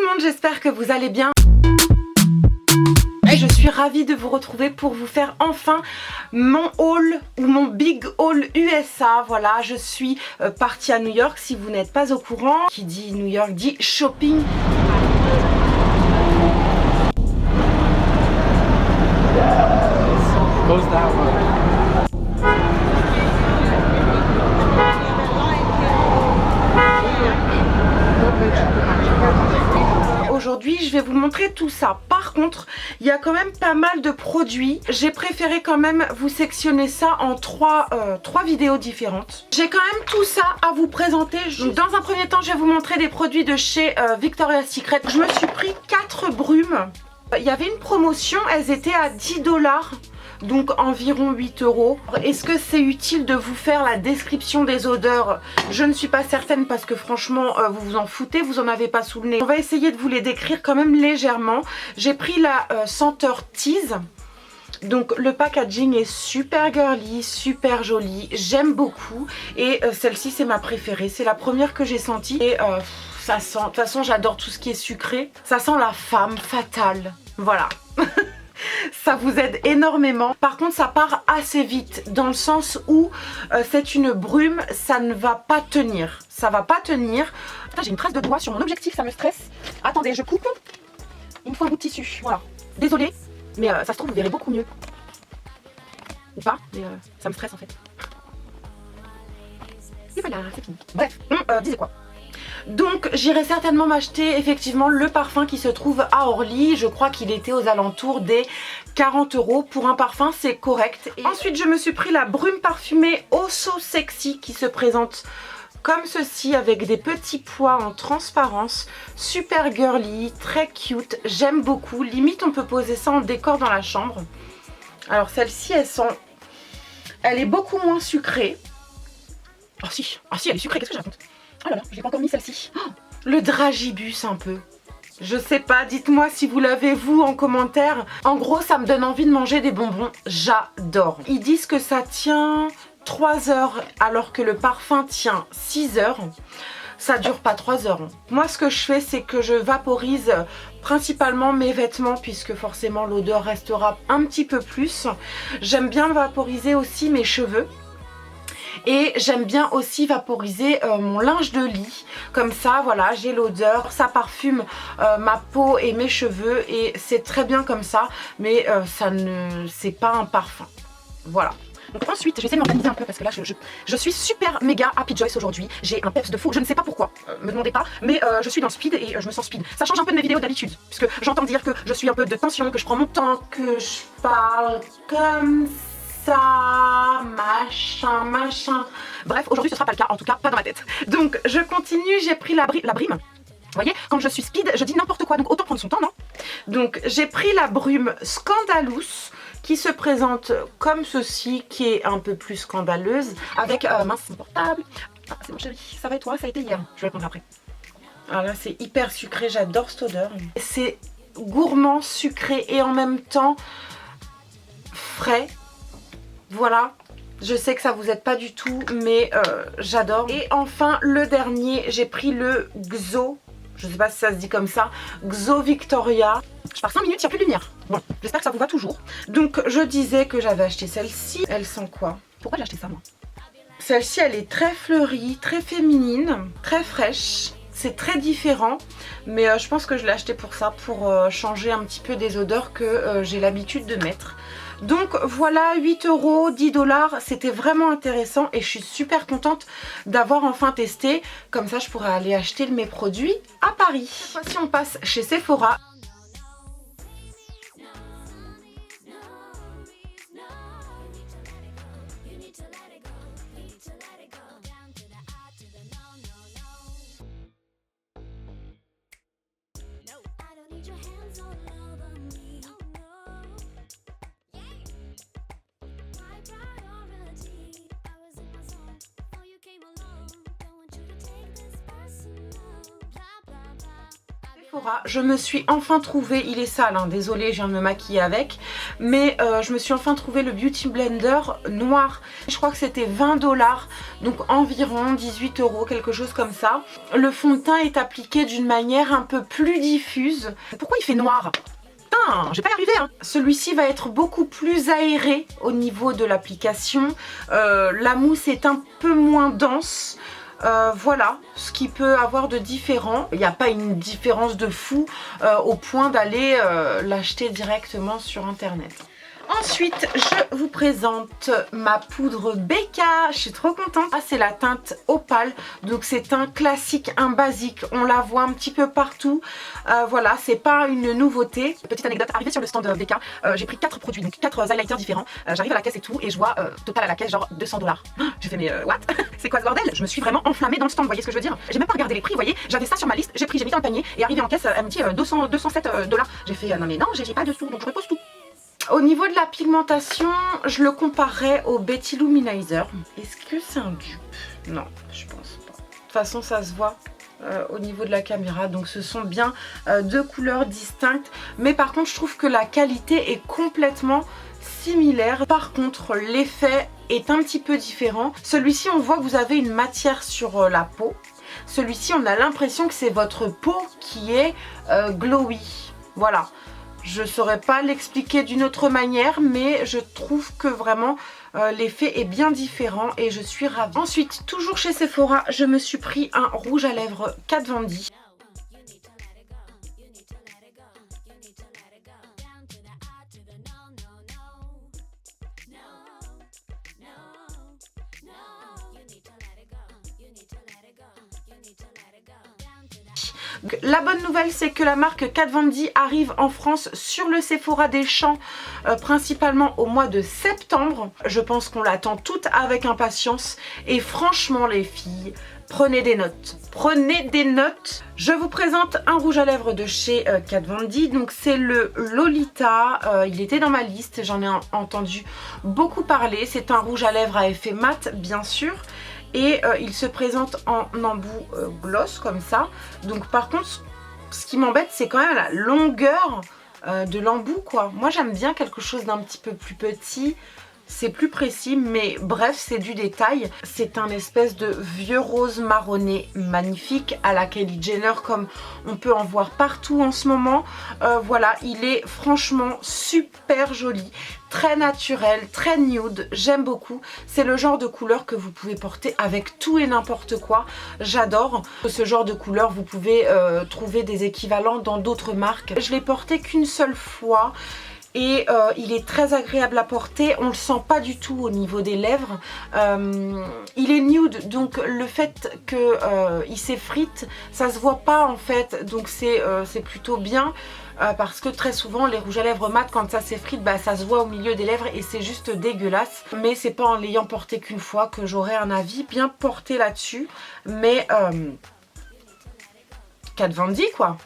monde, j'espère que vous allez bien. Je suis ravie de vous retrouver pour vous faire enfin mon haul ou mon big haul USA. Voilà, je suis partie à New York si vous n'êtes pas au courant. Qui dit New York dit shopping. Aujourd'hui, je vais vous montrer tout ça. Par contre, il y a quand même pas mal de produits. J'ai préféré quand même vous sectionner ça en trois vidéos différentes. J'ai quand même tout ça à vous présenter. Donc, dans un premier temps, je vais vous montrer des produits de chez Victoria's Secret. Je me suis pris 4 brumes. Il y avait une promotion, elles étaient à 10 $. Donc environ 8 €. Est-ce que c'est utile de vous faire la description des odeurs? Je ne suis pas certaine parce que franchement vous vous en foutez, vous en avez pas sous le nez. On va essayer de vous les décrire quand même légèrement. J'ai pris la senteur Tease. Donc le packaging est super girly, super joli, j'aime beaucoup. Et celle-ci c'est ma préférée, c'est la première que j'ai sentie. Et ça sent, de toute façon j'adore tout ce qui est sucré. Ça sent la femme fatale, voilà. Ça vous aide énormément. Par contre ça part assez vite dans le sens où c'est une brume, ça ne va pas tenir. Ça va pas tenir. J'ai une trace de doigt sur mon objectif, ça me stresse. Attendez, je coupe. Il me faut un bout de tissu, voilà. Désolée, mais ça se trouve vous verrez beaucoup mieux. Ou pas, mais ça me stresse en fait. Et voilà, c'est fini. Bref, disais quoi? Donc j'irai certainement m'acheter effectivement le parfum qui se trouve à Orly. Je crois qu'il était aux alentours des 40 €. Pour un parfum c'est correct. Et ensuite je me suis pris la brume parfumée Oh So Sexy qui se présente comme ceci avec des petits pois en transparence. Super girly, très cute, j'aime beaucoup. Limite on peut poser ça en décor dans la chambre. Alors celle-ci elle est beaucoup moins sucrée. Ah si, elle est sucrée, qu'est-ce que je raconte? Oh là là, j'ai pas encore mis celle-ci. Oh, le dragibus un peu. Je sais pas, dites-moi si vous l'avez vous en commentaire. En gros, ça me donne envie de manger des bonbons. J'adore. Ils disent que ça tient 3 heures alors que le parfum tient 6 heures. Ça dure pas 3 heures. Moi, ce que je fais, c'est que je vaporise principalement mes vêtements puisque forcément l'odeur restera un petit peu plus. J'aime bien vaporiser aussi mes cheveux. Et j'aime bien aussi vaporiser mon linge de lit. Comme ça, voilà, j'ai l'odeur. Ça parfume ma peau et mes cheveux. Et c'est très bien comme ça. Mais c'est pas un parfum. Voilà. Donc ensuite, je vais essayer de m'organiser un peu parce que là, je suis super méga Happy Joyce aujourd'hui. J'ai un peps de fou. Je ne sais pas pourquoi. Me demandez pas. Mais je suis dans le speed et je me sens speed. Ça change un peu de mes vidéos d'habitude. Puisque j'entends dire que je suis un peu de tension, que je prends mon temps, que je parle comme ça, machin. Bref, aujourd'hui ce sera pas le cas, en tout cas pas dans ma tête. Donc je continue, j'ai pris la brime. Vous voyez, quand je suis speed, je dis n'importe quoi, donc autant prendre son temps, non? Donc j'ai pris la brume Scandalous qui se présente comme ceci, qui est un peu plus scandaleuse, avec mince, mon portable. Ah, c'est mon chéri, ça va et toi? Ça a été hier, je vais répondre après. Alors là c'est hyper sucré, j'adore cette odeur. C'est gourmand, sucré et en même temps frais. Voilà, je sais que ça vous aide pas du tout, mais j'adore. Et enfin, le dernier, j'ai pris le XO. Je sais pas si ça se dit comme ça. XO Victoria. Je pars 5 minutes, il n'y a plus de lumière. Bon, j'espère que ça vous va toujours. Donc, je disais que j'avais acheté celle-ci. Elle sent quoi? Pourquoi j'ai acheté ça, moi? Celle-ci, elle est très fleurie, très féminine, très fraîche. C'est très différent, mais je pense que je l'ai acheté pour ça, pour changer un petit peu des odeurs que j'ai l'habitude de mettre. Donc voilà, 8 €, 10 $, c'était vraiment intéressant et je suis super contente d'avoir enfin testé. Comme ça, je pourrais aller acheter mes produits à Paris. Si on passe chez Sephora. Sephora, je me suis enfin trouvé, il est sale, hein, désolée, je viens de me maquiller avec, mais je me suis enfin trouvé le Beauty Blender noir. Je crois que c'était 20 $, donc environ 18 €, quelque chose comme ça. Le fond de teint est appliqué d'une manière un peu plus diffuse. Pourquoi il fait noir ? Putain, je vais pas y arriver, hein. Celui-ci va être beaucoup plus aéré au niveau de l'application. La mousse est un peu moins dense. Voilà ce qui peut avoir de différent. Il n'y a pas une différence de fou au point d'aller l'acheter directement sur internet. Ensuite, je vous présente ma poudre Becca. Je suis trop contente. Ah, c'est la teinte opale. Donc c'est un classique, un basique. On la voit un petit peu partout. Voilà, c'est pas une nouveauté. Petite anecdote, arrivée sur le stand Becca, j'ai pris 4 produits, donc 4 highlighters différents. J'arrive à la caisse et tout, et je vois total à la caisse genre 200 $. J'ai fait mais what? C'est quoi ce bordel? Je me suis vraiment enflammée dans le stand, vous voyez ce que je veux dire? J'ai même pas regardé les prix, vous voyez? J'avais ça sur ma liste, j'ai mis dans le panier, et arrivé en caisse, elle me dit 207 $. J'ai fait non mais non, j'ai pas de sous, donc je repose tout. Au niveau de la pigmentation, je le comparerais au Betty Luminizer. Est-ce que c'est un dupe? Non, je pense pas. De toute façon, ça se voit au niveau de la caméra. Donc ce sont bien deux couleurs distinctes. Mais par contre, je trouve que la qualité est complètement similaire. Par contre, l'effet est un petit peu différent. Celui-ci, on voit que vous avez une matière sur la peau. Celui-ci, on a l'impression que c'est votre peau qui est glowy. Voilà. Je ne saurais pas l'expliquer d'une autre manière, mais je trouve que vraiment l'effet est bien différent et je suis ravie. Ensuite, toujours chez Sephora, je me suis pris un rouge à lèvres Kat Von D. Donc, la bonne nouvelle, c'est que la marque Kat Von D arrive en France sur le Sephora des Champs, principalement au mois de septembre. Je pense qu'on l'attend toutes avec impatience. Et franchement les filles, prenez des notes. Prenez des notes. Je vous présente un rouge à lèvres de chez Kat Von D. Donc c'est le Lolita. Il était dans ma liste, j'en ai entendu beaucoup parler. C'est un rouge à lèvres à effet mat, bien sûr. Et il se présente en embout gloss comme ça. Donc par contre, ce qui m'embête, c'est quand même la longueur de l'embout, quoi. Moi j'aime bien quelque chose d'un petit peu plus petit. C'est plus précis, mais bref, c'est du détail. C'est un espèce de vieux rose marronné magnifique à la Kylie Jenner, comme on peut en voir partout en ce moment. Voilà, il est franchement super joli, très naturel, très nude, j'aime beaucoup. C'est le genre de couleur que vous pouvez porter avec tout et n'importe quoi. J'adore ce genre de couleur. Vous pouvez trouver des équivalents dans d'autres marques. Je l'ai porté qu'une seule fois. Et il est très agréable à porter, on le sent pas du tout au niveau des lèvres. Il est nude, donc le fait qu'il s'effrite, ça se voit pas en fait, donc c'est plutôt bien. Parce que très souvent les rouges à lèvres mat, quand ça s'effrite, bah, ça se voit au milieu des lèvres et c'est juste dégueulasse. Mais c'est pas en l'ayant porté qu'une fois que j'aurai un avis bien porté là-dessus. Mais Kat Von D, quoi.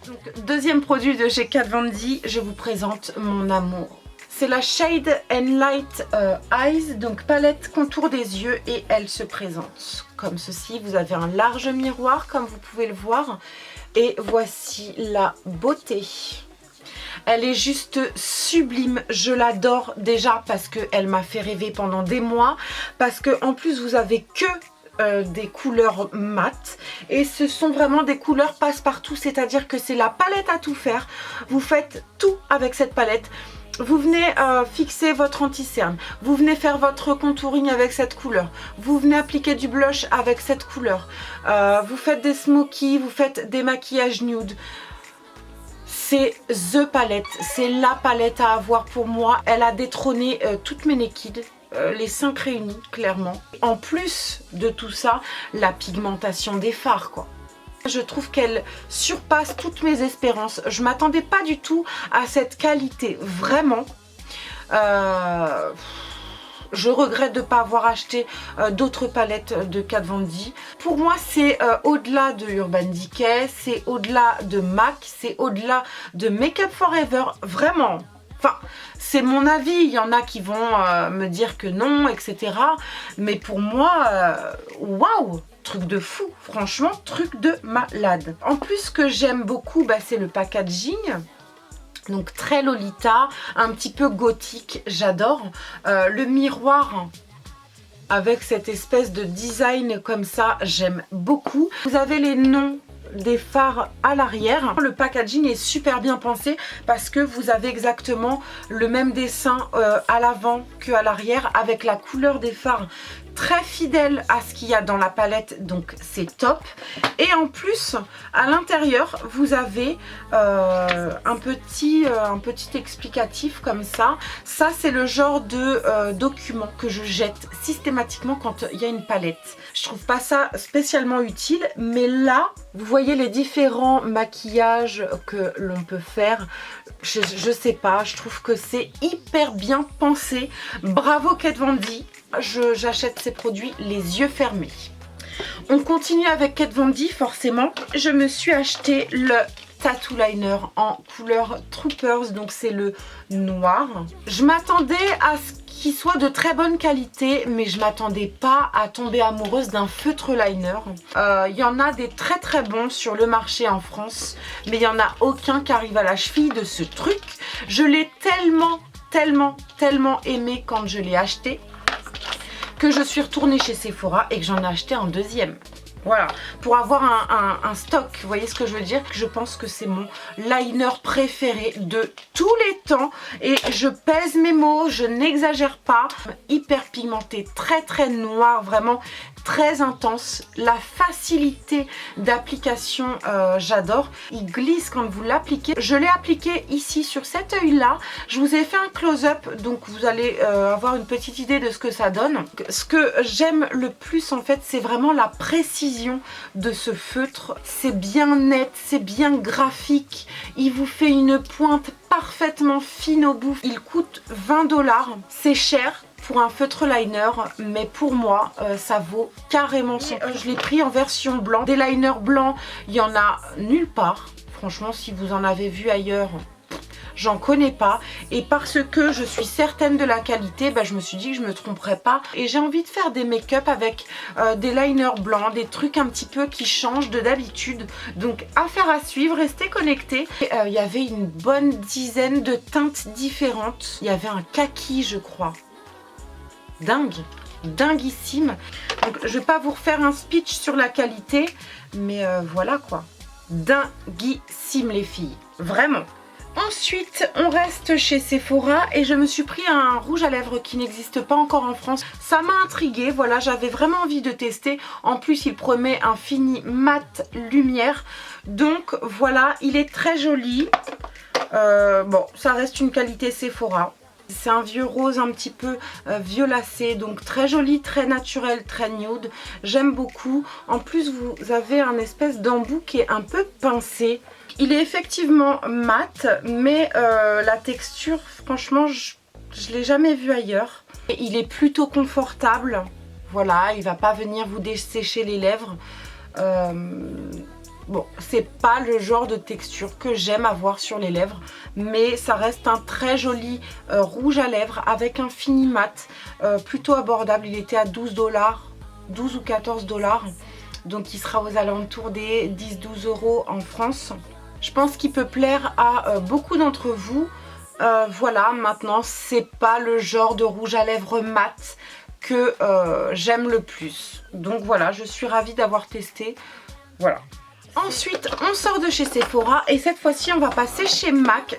Donc, deuxième produit de chez Kat Von D, je vous présente mon amour. C'est la Shade and Light Eyes, donc palette contour des yeux, et elle se présente comme ceci. Vous avez un large miroir comme vous pouvez le voir, et voici la beauté. Elle est juste sublime, je l'adore déjà parce qu'elle m'a fait rêver pendant des mois, parce que en plus vous avez que des couleurs mat et ce sont vraiment des couleurs passe-partout, c'est-à-dire que c'est la palette à tout faire. Vous faites tout avec cette palette. Vous venez fixer votre anti-cerne, vous venez faire votre contouring avec cette couleur, vous venez appliquer du blush avec cette couleur, vous faites des smokies, vous faites des maquillages nude. C'est the palette, c'est la palette à avoir pour moi. Elle a détrôné toutes mes Naked. Les 5 réunis, clairement. En plus de tout ça, la pigmentation des fards, quoi. Je trouve qu'elle surpasse toutes mes espérances. Je m'attendais pas du tout à cette qualité, vraiment. Je regrette de ne pas avoir acheté d'autres palettes de Kat Von D. Pour moi, c'est au-delà de Urban Decay, c'est au-delà de MAC, c'est au-delà de Make Up For Ever, vraiment. Enfin, c'est mon avis, il y en a qui vont me dire que non, etc. Mais pour moi, waouh! truc de fou, franchement, truc de malade. En plus, ce que j'aime beaucoup, bah, c'est le packaging. Donc très Lolita, un petit peu gothique, j'adore. Le miroir avec cette espèce de design comme ça, j'aime beaucoup. Vous avez les noms des phares à l'arrière. Le packaging est super bien pensé parce que vous avez exactement le même dessin à l'avant qu'à l'arrière avec la couleur des phares très fidèle à ce qu'il y a dans la palette, donc c'est top. Et en plus à l'intérieur vous avez un petit explicatif comme ça. Ça c'est le genre de document que je jette systématiquement quand il y a une palette. Je trouve pas ça spécialement utile, mais là vous voyez les différents maquillages que l'on peut faire. Je sais pas, je trouve que c'est hyper bien pensé. Bravo Kat Von D, j'achète ces produits les yeux fermés. On continue avec Kat Von D forcément. Je me suis acheté le Tattoo Liner en couleur Troopers, donc c'est le noir. Je m'attendais à ce qu'il soit de très bonne qualité, mais je m'attendais pas à tomber amoureuse d'un feutre liner. Il y en a des très bons sur le marché en France, mais il n'y en a aucun qui arrive à la cheville de ce truc. Je l'ai tellement aimé quand je l'ai acheté que je suis retournée chez Sephora et que j'en ai acheté un deuxième. Voilà, pour avoir un stock, vous voyez ce que je veux dire? Je pense que c'est mon liner préféré de tous les temps et je pèse mes mots, je n'exagère pas. Hyper pigmenté, très noir, vraiment très intense. La facilité d'application, j'adore. Il glisse quand vous l'appliquez. Je l'ai appliqué ici sur cet œil là. Je vous ai fait un close-up, donc vous allez avoir une petite idée de ce que ça donne. Ce que j'aime le plus en fait, c'est vraiment la précision de ce feutre. C'est bien net, c'est bien graphique. Il vous fait une pointe parfaitement fine au bout. Il coûte 20 $. C'est cher pour un feutre liner, mais pour moi ça vaut carrément son prix. Je l'ai pris en version blanc. Des liners blancs, il n'y en a nulle part. Franchement, si vous en avez vu ailleurs, j'en connais pas, et parce que je suis certaine de la qualité, bah, je me suis dit que je me tromperais pas, et j'ai envie de faire des make-up avec des liners blancs, des trucs un petit peu qui changent de d'habitude. Donc affaire à suivre, restez connectés. Il y avait une bonne dizaine de teintes différentes. Il y avait un kaki, je crois. Dinguissime. Donc je vais pas vous refaire un speech sur la qualité, mais voilà quoi, dinguissime les filles, vraiment. Ensuite, on reste chez Sephora et je me suis pris un rouge à lèvres qui n'existe pas encore en France. Ça m'a intriguée, voilà, j'avais vraiment envie de tester. En plus, il promet un fini mat lumière. Donc voilà, il est très joli. Bon, ça reste une qualité Sephora. C'est un vieux rose un petit peu violacé, donc très joli, très naturel, très nude. J'aime beaucoup. En plus, vous avez un espèce d'embout qui est un peu pincé. Il est effectivement mat, mais la texture, franchement, je ne l'ai jamais vu ailleurs. Et il est plutôt confortable. Voilà, il va pas venir vous dessécher les lèvres. Bon, c'est pas le genre de texture que j'aime avoir sur les lèvres, mais ça reste un très joli rouge à lèvres avec un fini mat plutôt abordable. Il était à 12 $, 12 ou 14 $, donc il sera aux alentours des 10-12 € en France. Je pense qu'il peut plaire à beaucoup d'entre vous. Voilà, maintenant c'est pas le genre de rouge à lèvres mat que j'aime le plus. Donc voilà, je suis ravie d'avoir testé. Voilà. Ensuite, on sort de chez Sephora et cette fois-ci, on va passer chez MAC.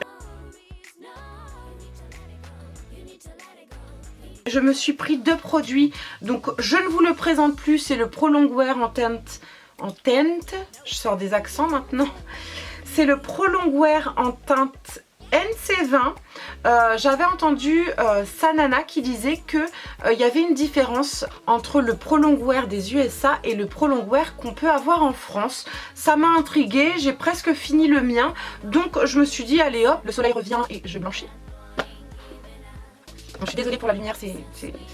Je me suis pris deux produits, donc je ne vous le présente plus, c'est le Pro Longwear en teinte, je sors des accents maintenant. C'est le Pro Longwear en teinte NC20. J'avais entendu Sanana qui disait que il y avait une différence entre le Pro Longwear des USA et le Pro Longwear qu'on peut avoir en France. Ça m'a intriguée, j'ai presque fini le mien, donc je me suis dit allez hop, le soleil revient et je blanchis. Bon, je suis désolée pour la lumière, c'est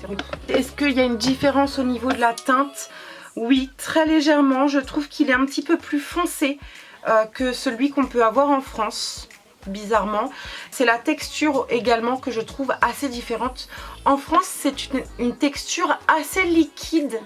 rude. Est-ce qu'il y a une différence au niveau de la teinte? Oui, très légèrement. Je trouve qu'il est un petit peu plus foncé que celui qu'on peut avoir en France. Bizarrement, c'est la texture également que je trouve assez différente. En France, c'est une texture assez liquide.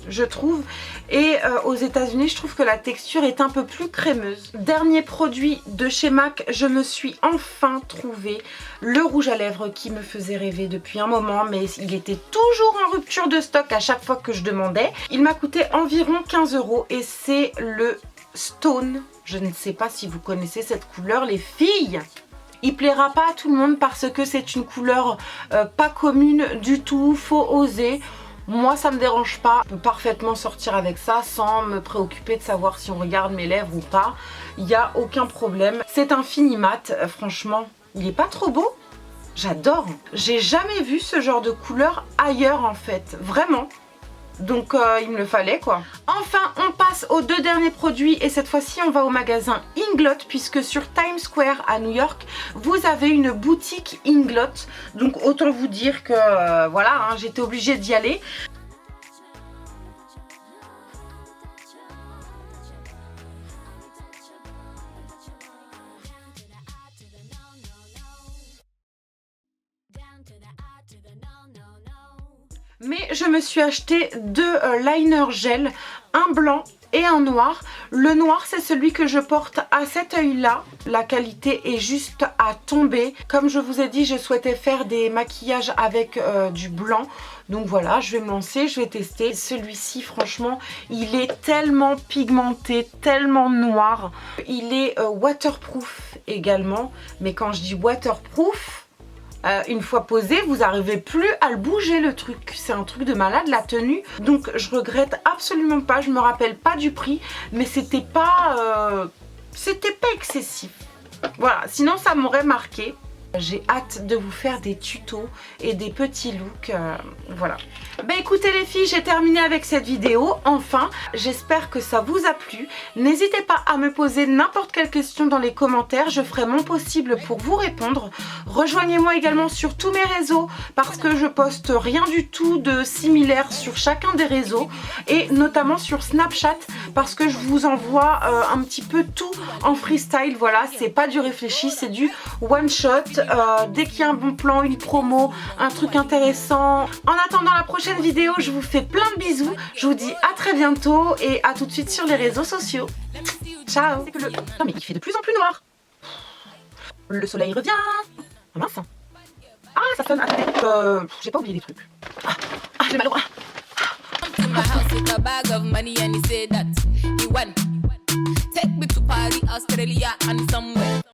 je trouve. Et aux États-Unis, je trouve que la texture est un peu plus crémeuse. Dernier produit de chez MAC, je me suis enfin trouvé le rouge à lèvres qui me faisait rêver depuis un moment, mais il était toujours en rupture de stock à chaque fois que je demandais. Il m'a coûté environ 15 € et c'est le Stone. Je ne sais pas si vous connaissez cette couleur, les filles. Il plaira pas à tout le monde parce que c'est une couleur pas commune du tout, faut oser. Moi ça me dérange pas, je peux parfaitement sortir avec ça sans me préoccuper de savoir si on regarde mes lèvres ou pas. Il n'y a aucun problème. C'est un fini mat, franchement, il est pas trop beau? J'adore. J'ai jamais vu ce genre de couleur ailleurs en fait, vraiment. Donc il me le fallait quoi. Enfin on passe aux deux derniers produits et cette fois-ci on va au magasin Inglot puisque sur Times Square à New York vous avez une boutique Inglot. Donc autant vous dire que voilà hein, j'étais obligée d'y aller. Mais je me suis acheté deux liners gel, un blanc et un noir. Le noir c'est celui que je porte à cet œil là. La qualité est juste à tomber. Comme je vous ai dit, je souhaitais faire des maquillages avec du blanc. Donc voilà, je vais me lancer, je vais tester. Celui-ci franchement, il est tellement pigmenté, tellement noir. Il est waterproof également. Mais quand je dis waterproof... une fois posé, vous n'arrivez plus à le bouger le truc. C'est un truc de malade la tenue. Donc je regrette absolument pas. Je me rappelle pas du prix, mais c'était pas excessif. Voilà, sinon ça m'aurait marqué. J'ai hâte de vous faire des tutos et des petits looks, voilà. Bah écoutez les filles, j'ai terminé avec cette vidéo, enfin. J'espère que ça vous a plu. N'hésitez pas à me poser n'importe quelle question dans les commentaires, je ferai mon possible pour vous répondre. Rejoignez-moi également sur tous mes réseaux parce que je poste rien du tout de similaire sur chacun des réseaux et notamment sur Snapchat parce que je vous envoie un petit peu tout en freestyle, voilà. C'est pas du réfléchi, c'est du one shot. Dès qu'il y a un bon plan, une promo, un truc intéressant. En attendant la prochaine vidéo, je vous fais plein de bisous. Je vous dis à très bientôt et à tout de suite sur les réseaux sociaux. Ciao. Non mais il fait de plus en plus noir. Le soleil revient. Oh mince. Ah ça sonne. Attendez. J'ai pas oublié des trucs. J'ai mal au bras. Take me to Paris, Australia and somewhere.